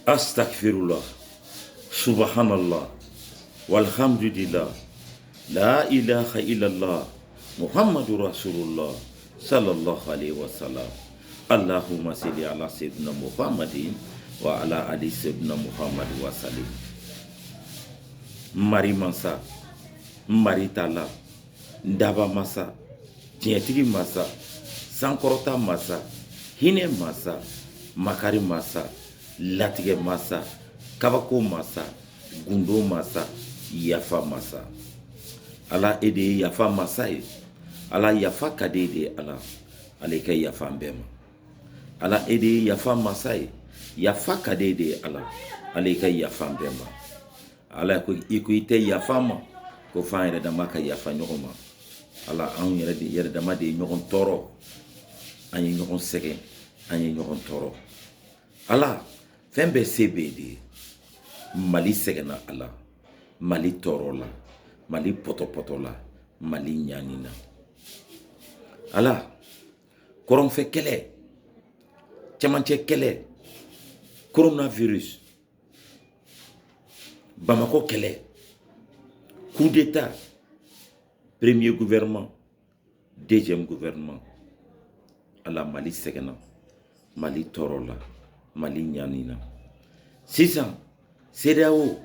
Astaghfirullah, subhanallah, walhamdulillah, la ilaha illallah, Muhammadur Rasulullah, sallallahu alaihi wasallam. Allahumma salli ala sayyidina Muhammadin wa ala ali sayyidina Muhammad wa sallim. Mari Mansa, Mari Tala, Ndaba Masa, Tientiri Masa, Sankorota Masa, Hine Masa, Makari Masa, Latige Masa, Kabako Masa, Gundo Masa, Yafa Masa. Ala ede Yafa Masa ye, ala Yafa kadede ala, aleke Yafa Mbema. Ala ede Yafa Masa ye, Yafa kadede ala, aleke Yafa Mbema. Ala ko ite Yafa ma, ko fa yɛrɛ dama ka yafa ɲɔgɔn ma. Ala anw yɛrɛ dama de ye ɲɔgɔn tɔɔrɔ, an ye ɲɔgɔn sɛgɛn, an ye ɲɔgɔn tɔɔrɔ. Ala fɛn bɛɛ se bɛ de ye. Mali sɛgɛnna ala, Mali tɔɔrɔ la, Mali pɔtɔpɔtɔ la, Mali ɲani na. Ala kɔrɔnfɛ kɛlɛ, cɛmancɛ kɛlɛ, coronavirus, Bamako kɛlɛ, coup d'état, premier gouvernement, deuxième gouvernement. Ala Mali sɛgɛnna, Mali tɔɔrɔ la, Mali ɲani na. Sisan CEDEAO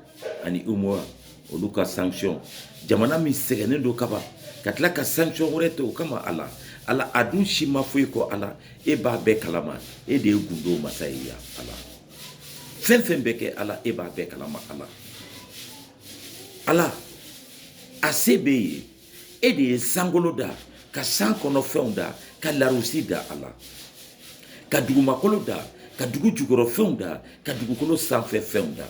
ani UMOA olu ka sanction, jamana min sɛgɛnnen don kaba ka tila ka sanction wɛrɛ to o kama ala a dun si ma foyi ko ala e b'a bɛɛ kalama, e de ye gundo masa ye ya ala. Fɛn fɛn bɛ kɛ ala e b'a bɛɛ kalama ala. Ala a se bɛ ye, e de ye sankolo da, ka san kɔnɔfɛnw da, ka larusi da ala, ka dugumakolo da, ka dugu jukɔrɔ fɛnw da, ka dugukolo sanfɛ fɛnw da,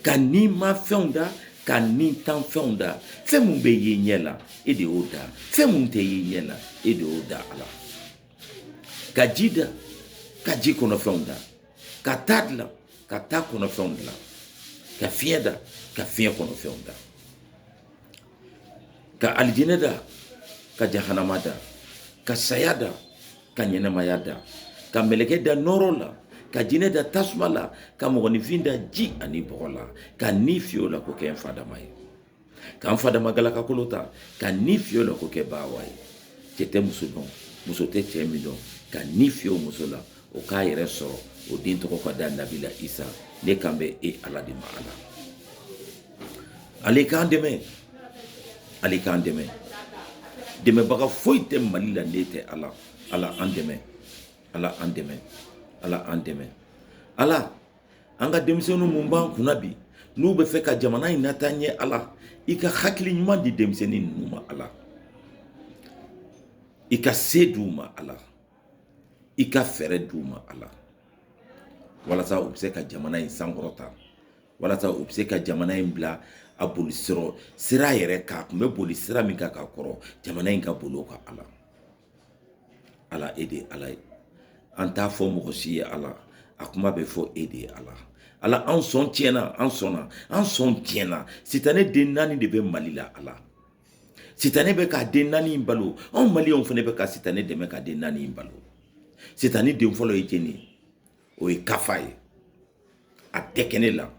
ka ni ma fɛnw da, ka ni tan fɛnw da. Fɛn mun bɛ ye ɲɛ la e de y'o da, fɛn mun tɛ ye ɲɛ la e de y'o da ala. Ka ji da, ka ji kɔnɔfɛnw da, ka ta dilan, ka ta kɔnɔfɛnw dilan, ka fiɲɛ da, ka fiɲɛ kɔnɔfɛnw da, ka alijinɛ da, ka jahanama da, ka saya da, ka ɲɛnɛmaya da, ka mɛlɛkɛ da nɔrɔ la, ka jinɛ da tasuma la, ka mɔgɔninfin da ji ani bɔgɔ la, ka ni fiyo la ko kɛ n fadama ye, ka n fadama galakakolo ta, ka ni fiyo la ko kɛ bawa ye. Cɛ tɛ muso dɔn, muso tɛ cɛ min dɔn, ka ni fiyo muso la, o k'a yɛrɛ sɔrɔ, o den tɔgɔ ka da Nabila Isa. Ne kan bɛ e ala de ma ala. Ale k'an dɛmɛ, ale k'an dɛmɛ. Dɛmɛbaga foyi tɛ Mali la ne tɛ ala. Ala an dɛmɛ, ala an dɛmɛ, ala an dɛmɛ. Ala an ka denmisɛnninw mun b'an kunna bi, n'u bɛ fɛ ka jamana in nata ɲɛ ala, i ka hakili ɲuman di denmisɛnnin ninnu ma ala, i ka se d'u ma ala, i ka fɛɛrɛ d'u ma ala, walasa u bɛ se ka jamana in sankɔrɔta, walasa u bɛ se ka jamana in bila a boli sira yɛrɛ kan. A kun bɛ boli sira min kan ka kɔrɔ, jamana in ka boli o kan ala. Ala e de ala ye, an t'a fɔ mɔgɔ si ye ala, a kuma bɛ fɔ e de ye ala. Ala an sɔn tiɲɛna, an sɔnna, an sɔn tiɲɛna. Sitanɛ den 4 de bɛ Mali la ala. Sitanɛ bɛ ka den 4 in balo, anw maliyɛnw fana bɛ ka sitanɛ dɛmɛ ka den 4 in balo. Sitanɛ den fɔlɔ ye jɛni ye, o ye kafa ye, a tɛ kɛ ne la,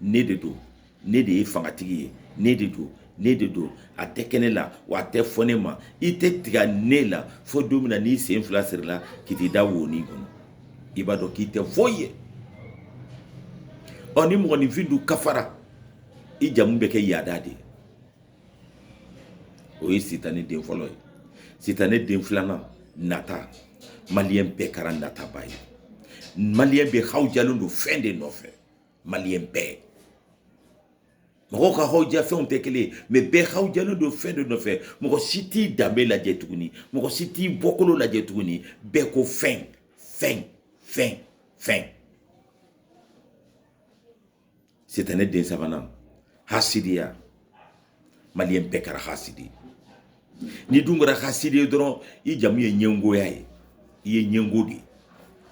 ne de don, ne de ye fangatigi ye, ne de don, ne de don, a tɛ kɛ ne la, wa a tɛ fɔ ne ma. I tɛ tigɛ ne la fo don min na n'i sen 2 siri la k'i t'i da woni kɔnɔ, i b'a dɔn k'i tɛ foyi ye. Ɔ ni mɔgɔninfin dun kafara, i jamu bɛ kɛ yaada de ye. O ye sitanɛ den fɔlɔ ye. Sitanɛ den 2nan nata, maliyɛn bɛɛ kɛra nataba ye. Maliyɛn bɛ hawujalen don fɛn de nɔfɛ, maliyɛn bɛɛ. Mɔgɔw ka hawuja fɛnw tɛ kelen ye, mais bɛɛ hawujalen don fɛn de nɔfɛ. Mɔgɔ si t'i danbe lajɛ tuguni, mɔgɔ si t'i bɔkolo lajɛ tuguni, bɛɛ ko fɛn, fɛn, fɛn, fɛn. Sitanɛ den 3nan, hasidiya, maliyɛn bɛɛ kɛra hasidi. Ni dun kɛra hasidi ye dɔrɔn, i jamu ye ɲɛngoya ye, i ye ɲɛngo de ye.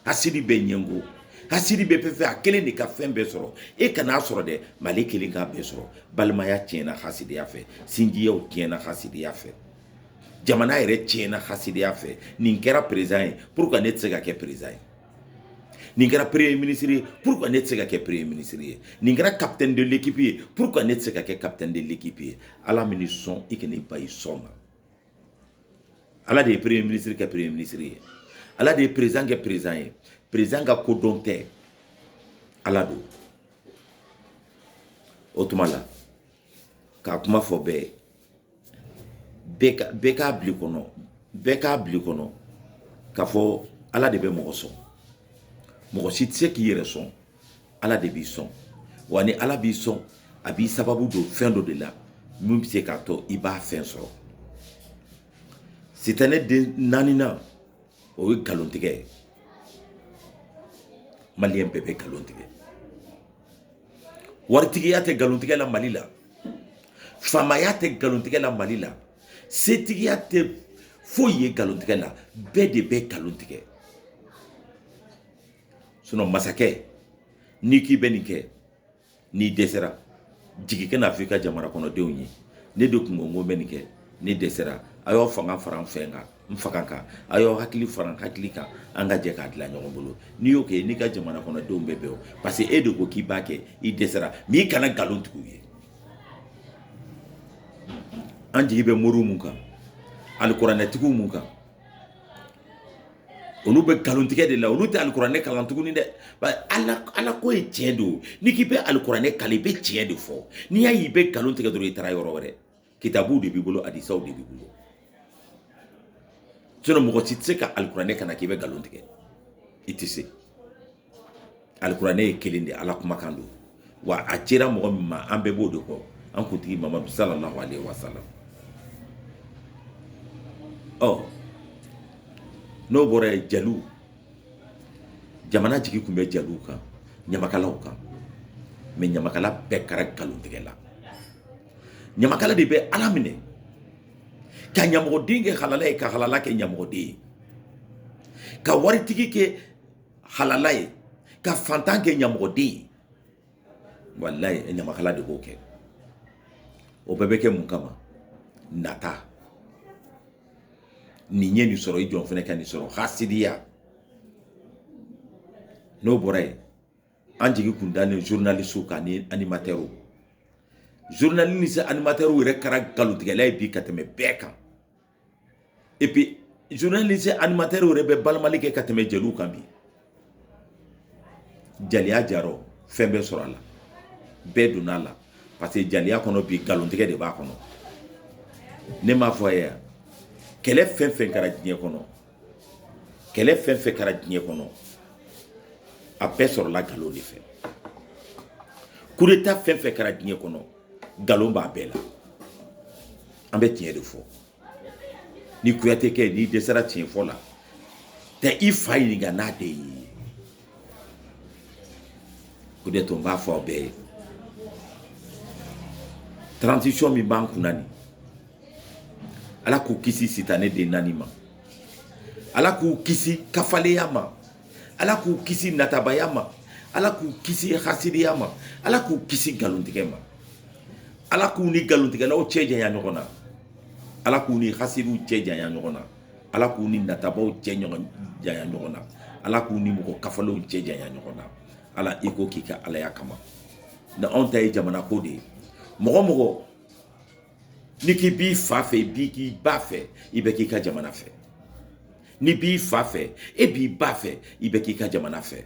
Hasidi bɛ ɲɛngo, hasidi bɛ fɛn fɛn a kelen de ka fɛn bɛɛ sɔrɔ, e kan'a sɔrɔ dɛ, Mali kelen k'a bɛɛ sɔrɔ. Balimaya tiɲɛna hasidiya fɛ, sinjiyaw tiɲɛna hasidiya fɛ, jamana yɛrɛ tiɲɛna hasidiya fɛ. Nin kɛra président ye, pourquoi ne tɛ se ka kɛ président ye? nin kɛra premier ministre ye pourquoi ne tɛ se ka kɛ premier ministre ye nin kɛra capitaine de l'équipe ye pourquoi ne tɛ se ka kɛ capitaine de l'équipe ye ala min sɔn i kana i ba i sɔn ma ala de ye premier ministre kɛ premier ministre ye ala de ye président kɛ président ye président ka kodɔn tɛ ala do o tuma la k'a kuma fɔ bɛɛ bɛɛ k'a bila i kɔnɔ k'a fɔ ala de bɛ mɔgɔ sɔn mɔgɔ si tɛ se k'i yɛrɛ sɔn ala de b'i sɔn wa ni ala b'i sɔn a b'i sababu don fɛn dɔ de la min bɛ se k'a to i b'a fɛn sɔrɔ sitanɛ den naaninan o ye nkalontigɛ ye maliyɛn bɛɛ bɛ nkalon tigɛ waritigiya tɛ nkalontigɛ la mali la faamaya tɛ nkalontigɛ la mali la setigiya tɛ foyi ye nkalontigɛ la bɛɛ de bɛ nkalon tigɛ masakɛ n'i k'i bɛ nin kɛ n'i dɛsɛra jigi kana fɔ i ka jamana kɔnɔdenw ye ne de tun ko n ko bɛ nin kɛ ne dɛsɛra a y'aw fanga fara n fɛn kan n faga kan a y'aw hakili fara n hakili kan an ka jɛ k'a dilan ɲɔgɔn bolo n'i y'o kɛ n'i ka jamana kɔnɔdenw bɛɛ bɛn o parce que e de ko k'i b'a kɛ i dɛsɛra mais i kana nkalon tig'u ye an jigi bɛ moriw mun kan alikuranɛtigiw mun kan olu bɛ nkalontigɛ de la olu tɛ alikuranɛ kalan tuguni dɛ ala ko ye tiɲɛ de o n'i k'i bɛ alikuranɛ kalan i bɛ tiɲɛ de fɔ n'i y'a ye i bɛ nkalon tigɛ dɔrɔn i taara yɔrɔ wɛrɛ kitabuw de b'i bolo hadisaw de b'i bolo mɔgɔ si tɛ se ka alikuranɛ kana k'i bɛ nkalon tigɛ i tɛ se alikuranɛ ye kelen de ala kumakan don wa a cira mɔgɔ min ma an bɛɛ b'o de kɔ an kuntigi mamadu sallallahu alaihi wa sallam n'o bɔra ye jaliw jamana jigi tun bɛ jaliw kan ɲamakalaw kan mais ɲamakala bɛɛ kɛra nkalontigɛ la ɲamakala de bɛ ala minɛ ka ɲamɔgɔden kɛ halala ye ka halala kɛ ɲamɔgɔden ye ka waritigi kɛ halala ye ka fantan kɛ ɲamɔgɔden ye walayi ɲamakala de b'o kɛ o bɛɛ bɛ kɛ mun kama nata nin ye nin sɔrɔ i jɔn fɛnɛ ka nin sɔrɔ hasidiya n'o bɔra yen an jigi kun dalen journaliste kan ni animateurs journaliste animateurs yɛrɛ kɛra nkalontigɛla ye bi ka tɛmɛ bɛɛ kan et puis journaliste animateurs yɛrɛ bɛ balimali kɛ ka tɛmɛ jeliw kan bi jaliya jarɔ fɛn bɛɛ sɔrɔ a la bɛɛ donna a la parce que jaliya kɔnɔ bi nkalontigɛ de b'a kɔnɔ ne m'a fɔ a ye kɛlɛ fɛn fɛn kɛra diɲɛ kɔnɔ a bɛɛ sɔrɔla nkalon de fɛ coup d'état fɛn fɛn kɛra diɲɛ kɔnɔ nkalon b'a bɛɛ la an bɛ tiɲɛ de fɔ ni kuyate kɛ n'i dɛsɛra tiɲɛ fɔ la tɛ i fa ɲininka n'a de ye o de to n b'a fɔ aw bɛɛ ye transition min b'an kunna nin ala k'u kisi sitanɛ den naani ma ala k'u kisi kafaleya ma ala k'u kisi natabaya ma ala k'u kisi hasidiya ma ala k'u kisi nkalontigɛ ma ala k'u ni nkalontigɛlaw cɛ janya ɲɔgɔn na ala k'u ni hasidiw cɛ janya ɲɔgɔn na ala k'u ni natabaw cɛ janya ɲɔgɔn na ala k'u ni mɔgɔ kafalenw cɛ janya ɲɔgɔn na ala i ko k'i ka alaya kama na anw ta ye jamana ko de ye mɔgɔ mɔgɔ ni k'i b'i fa fɛ i b'i k'i ba fɛ i bɛ k'i ka jamana fɛ ni b'i fa fɛ e b'i ba fɛ i bɛ k'i ka jamana fɛ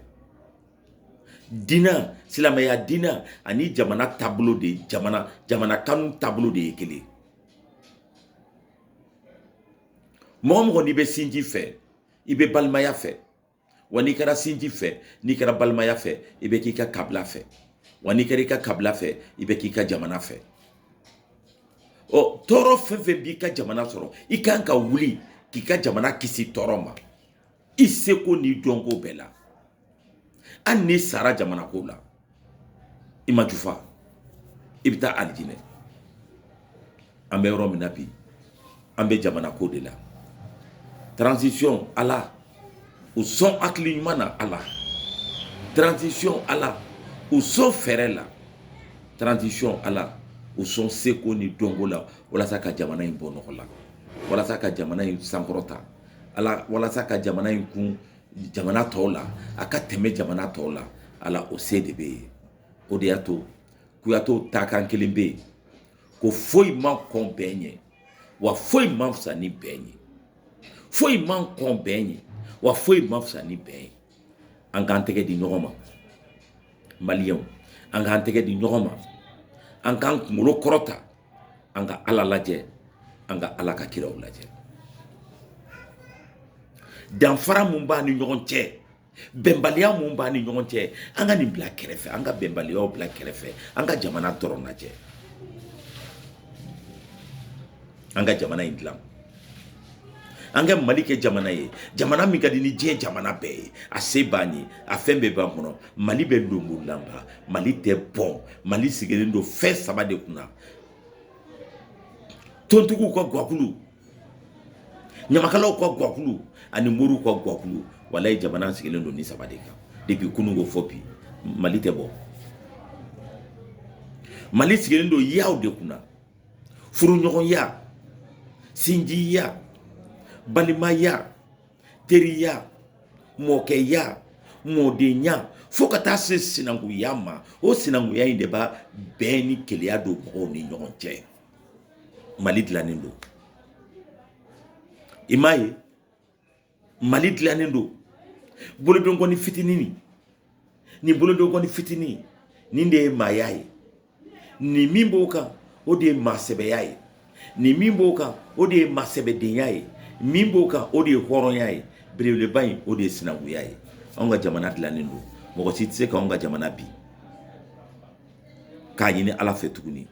diinɛ silamɛya diinɛ ani jamana taabolo de jamana kanu taabolo de ye kelen mɔgɔ mɔgɔ n'i bɛ sinji fɛ i bɛ balimaya fɛ wa n'i kɛra sinji fɛ n'i kɛra balimaya fɛ i bɛ k'i ka kabila fɛ wa n'i kɛra i ka kabila fɛ i bɛ k'i ka jamana fɛ tɔɔrɔ fɛn fɛn b'i ka jamana sɔrɔ i kan ka wuli k'i ka jamana kisi tɔɔrɔ ma i seko n'i dɔnko bɛɛ la hali n'i sara jamana ko la i ma jufa i bɛ taa alijinɛ an bɛ yɔrɔ min na bi an bɛ jamana ko de la transition ala o sɔn hakili ɲuman na ala transition ala o sɔn fɛɛrɛ la transition ala o sɔn seko ni dɔnko la walasa ka jamana in bɔ nɔgɔ la walasa ka jamana in sankɔrɔta ala walasa ka jamana in kun jamana tɔw la a ka tɛmɛ jamana tɔw la ala o se de bɛ yen o de y'a to Kouyatew taakan kelen bɛ yen ko foyi man kɔn bɛn ɲɛ wa foyi man fisa ni bɛn ye foyi man kɔn bɛn ye wa foyi man fisa ni bɛn ye an k'an tɛgɛ di ɲɔgɔn ma maliyɛnw an k'an tɛgɛ di ɲɔgɔn ma an k'an kunkolo kɔrɔta an ka ala lajɛ an ka ala ka kiraw lajɛ danfara mun b'a ni ɲɔgɔn cɛ bɛnbaliya mun b'a ni ɲɔgɔn cɛ an ka nin bila kɛrɛfɛ an ka bɛnbaliyaw bila kɛrɛfɛ an ka jamana dɔrɔn lajɛ an ka jamana in dilan an ka Mali kɛ jamana ye jamana min ka di ni diɲɛ jamana bɛɛ ye a se b'an ye a fɛn bɛɛ b'an kɔnɔ Mali bɛ lonbolanba Mali tɛ bɔn Mali sigilen don fɛn saba de kunna tontigiw ka guwakulu ɲamakalaw ka guwakulu ani moriw ka guwakulu walayi jamana sigilen don ni saba de kan depuis kunungo fɔ bi Mali tɛ bɔ Mali sigilen don yaw de kunna furuɲɔgɔnya sinjiya balimaya teriya mɔkɛya mɔdenya fo ka taa se sinankunya ma o sinankunya in de b'a bɛn ni keleya don mɔgɔw ni ɲɔgɔn cɛ Mali dilannen don i m'a ye Mali dilannen don bolodenkɔni fitinin ni bolodenkɔni fitinin nin de ye maaya ye ni min b'o kan o de ye maasɛbɛya ye ni min b'o kan o de ye maasɛbɛdenya ye min b'o kan o de ye hɔrɔnya ye belebeleba in o de ye sinankunya ye anw ka jamana dilannen don mɔgɔ si tɛ se k'anw ka jamana bi k'a ɲini ala fɛ tuguni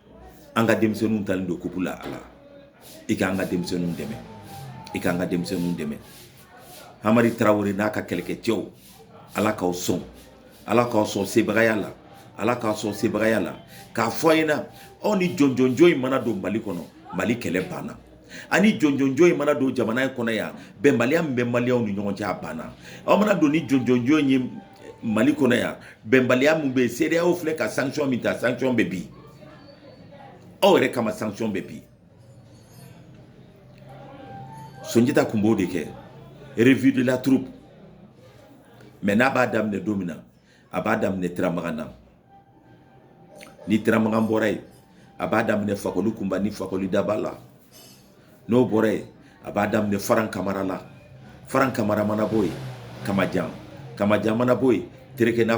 an ka denmisɛnninw talen don kupu la ala i k'an ka denmisɛnninw dɛmɛ i k'an ka denmisɛnninw dɛmɛ Hamadi Tarawele n'a ka kɛlɛkɛcɛw ala k'aw sɔn sebagaya la ala k'aw sɔn sebagaya la k'a fɔ an ɲɛna aw ni jɔnjɔnjɔn in mana don Mali kɔnɔ Mali kɛlɛ banna ani jɔnjɔnjɔn in mana don jamana in kɔnɔ yan bɛnbaliya min bɛ maliyɛnw ni ɲɔgɔn cɛ a banna aw mana don ni jɔnjɔnjɔn ye Mali kɔnɔ yan bɛnbaliya min bɛ yen CEDEAO filɛ ka sanction min ta sanction bɛ bin aw yɛrɛ kama sanction bɛ bin Sunjata tun b'o de kɛ revue de la troupe mais n'a b'a daminɛ don min na a b'a daminɛ Tiramagan na ni Tiramagan bɔra yen a b'a daminɛ Fakoli Kunba ni Fakoli Daba la n'o bɔra yen a b'a daminɛ Faran Kamara la Faran Kamara mana bɔ yen Kamajan mana bɔ yen Terekena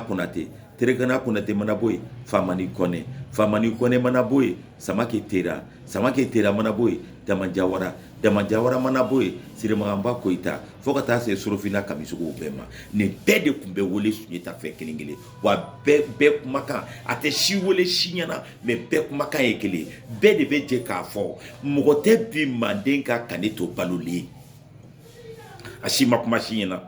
Konate mana bɔ yen Famani Kɔnɛ mana bɔ yen Samake Tera mana bɔ yen Damajawara mana bɔ yen Siramaganba Koyita fo ka taa se Sorofina Kamisogow bɛɛ ma nin bɛɛ de tun bɛ wele Sunjata fɛ kelen kelen wa bɛɛ kumakan a tɛ si wele si ɲɛna mais bɛɛ kumakan ye kelen bɛɛ de bɛ jɛ k'a fɔ mɔgɔ tɛ bi Manden ka kani to balolen a si ma kuma si ɲɛna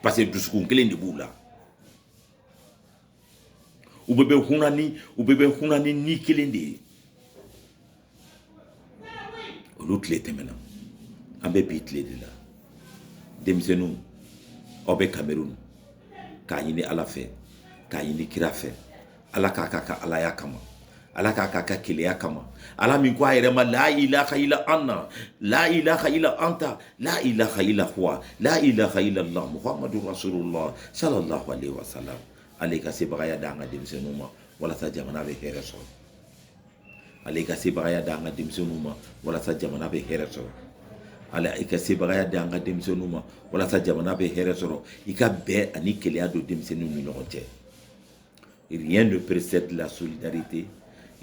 parce que dusukun kelen de b'u la u bɛ hunani ni kelen de ye olu tile tɛmɛna an bɛ bi tile de la denmisɛnninw aw bɛ Cameroun k'a ɲini ala fɛ k'a ɲini kira fɛ ala k'a ka alaya kama ala k'a ka keleya kama ala min ko a yɛrɛ ma la ilaha illa anna la ilaha illa anta la ilaha illa huwa la ilaha illa allah muhammadu rasulullah sallallahu alaihi wasallam ale ka sebagaya da an ka denmisɛnninw ma walasa jamana bɛ hɛrɛ sɔrɔ ale ka sebagaya da an ka denmisɛnninw ma walasa jamana bɛ hɛrɛ sɔrɔ ale ka sebagaya da an ka denmisɛnninw ma walasa jamana bɛ hɛrɛ sɔrɔ i ka bɛn ani keleya don denmisɛnninw ni ɲɔgɔn cɛ rien ne précède la solidarité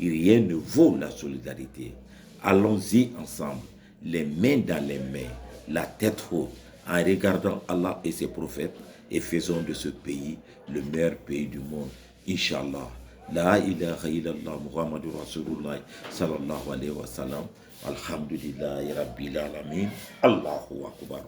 rien ne vaut la solidarité allons-y ensemble les mains dans les mains la tête haute en regardant Allah et ses prophètes et faisons de ce pays le meilleur pays du monde Inch'Allah la ilaha illallah Muhammadur Rasulullah sallallahu alayhi wa sallam alhamdulillahi rabbil alamin Allahu akbar